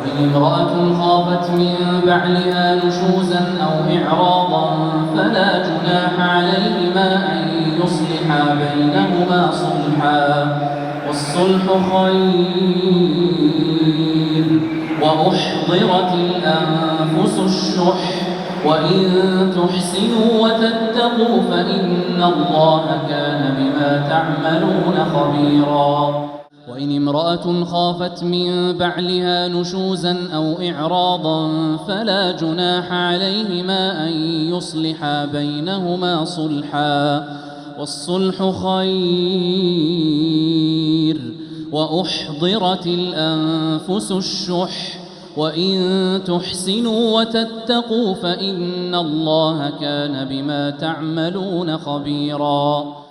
وإن امرأة خافت من بعلها نشوزا أو إعراضا فلا جناح عليهما أن يصلحا بينهما صلحا والصلح خير وأحضرت الأنفس الشح وإن تحسنوا وتتقوا فإن الله كان بما تعملون خبيرا وإن امرأة خافت من بعلها نشوزا أو إعراضا فلا جناح عليهما أن يصلحا بينهما صلحا والصلح خير وأحضرت الأنفس الشح وإن تحسنوا وتتقوا فإن الله كان بما تعملون خبيرا